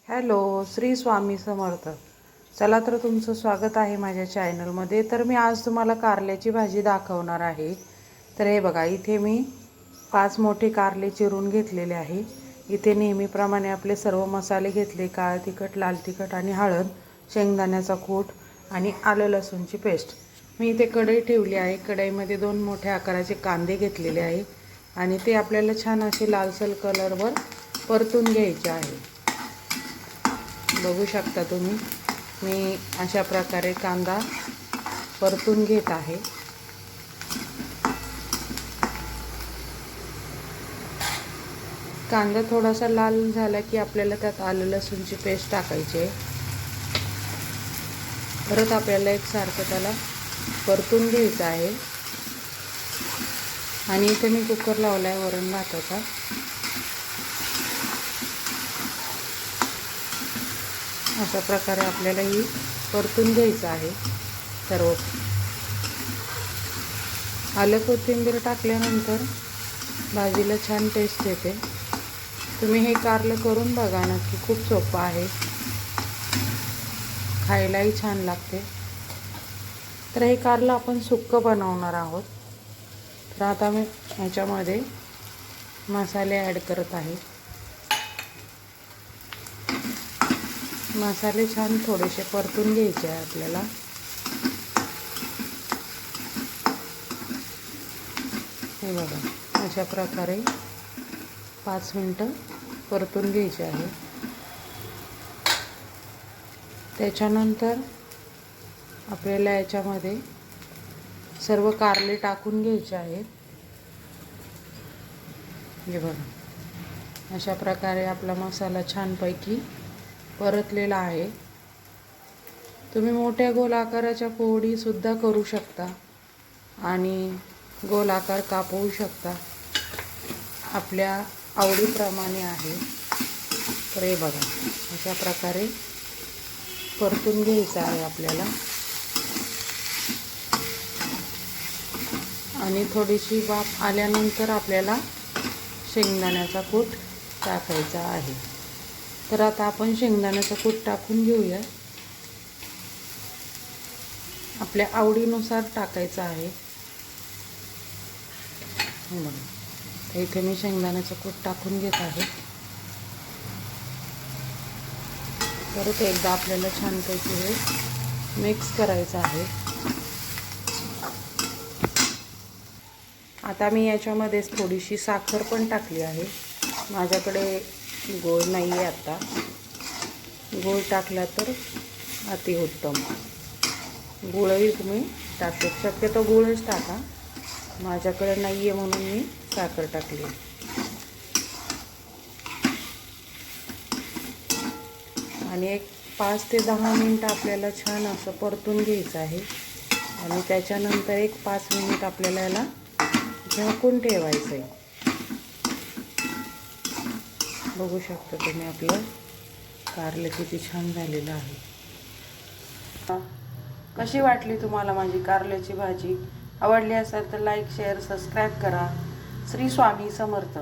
Hello, Shri Swami Samarth. चला तर तुमचं स्वागत आहे माझ्या चॅनलमध्ये. तर मी आज तुम्हाला कारल्याची भाजी दाखवणार आहे. तर हे बघा, इथे मी 5 मोठे कारले चिरून घेतलेले आहे. इथे नेहमीप्रमाणे आपले सर्व मसाले घेतले: काळं तिखट, लाल तिखट आणि हळद, शेंगदाण्याचा कूट आणि आलं लसूणची पेस्ट. मी इथे कढई ठेवली आहे. कढईमध्ये 2 मोठ्या आकाराचे कांदे घेतलेले आहे आणि ते आपल्याला छान असे लालसर कलरवर परतून घ्यायचे आहे. बघू शकता तुम्ही, मी अशा प्रकारे कांदा परतून घेत आहे. कांदा थोडासा लाल झाला की आपल्याला त्यात आलं लसूणची पेस्ट टाकायची आहे. परत आपल्याला एकसारखं त्याला परतून घ्यायचं आहे. आणि इथे मी कुकर लावला आहे वरण भाताचा. अशा प्रकारे आपल्याला ही परतून घ्यायचं आहे सर्व. आलं कोथिंबीर टाकल्यानंतर भाजीला छान टेस्ट येते. तुम्ही हे कारलं करून बघा नक्की, खूप सोपं आहे, खायलाही छान लागते. तर हे कारलं आपण सुक्कं बनवणार आहोत. तर आता मी ह्याच्यामध्ये मसाले ॲड करत आहे. मसाले छान थोडेसे परतून घ्यायचे आहे आपल्याला. हे बघा, अशा प्रकारे 5 मिनटं परतून घ्यायचे आहे. त्याच्यानंतर आपल्याला याच्यामध्ये सर्व कारले टाकून घ्यायचे आहेत. हे बघा, अशा प्रकारे आपला मसाला छानपैकी परतलेला आहे. तुम्ही मोठ्या गोल आकाराच्या पोळीसुद्धा करू शकता आणि गोल आकार कापवू शकता, आपल्या आवडीप्रमाणे आहे. तर हे बघा, अशा प्रकारे परतून घ्यायचं आहे आपल्याला. आणि थोडीशी वाफ आल्यानंतर आपल्याला शेंगदाण्याचा कूट टाकायचा आहे. तर आता आपण शेंगदाण्याचा कूट टाकून घेऊया. आपल्या आवडीनुसार टाकायचं आहे. बघा, इथे मी शेंगदाण्याचं कूट टाकून घेत आहे. परत एकदा आपल्याला छानपैकी हे मिक्स करायचं आहे. आता मी याच्यामध्ये थोडीशी साखर पण टाकली आहे. माझ्याकडे गूळ नाही आहे आता. गूळ टाकला तर अतिउत्तम. गूळही तुम्ही टाकू, शक्यतो गूळच टाका. माझ्याकडे नाही आहे म्हणून मी साखर टाकली. आणि एक 5 ते 10 मिनिटं आपल्याला छान असं परतून घ्यायचं आहे. आणि त्याच्यानंतर एक 5 मिनिट आपल्याला याला झाकून ठेवायचं आहे. बघू शकता तुम्ही, आपलं कारलं किती छान झालेलं आहे. कशी वाटली तुम्हाला माझी कारल्याची भाजी? आवडली असेल तर लाईक, शेअर, सबस्क्राईब करा. श्री स्वामी समर्थ.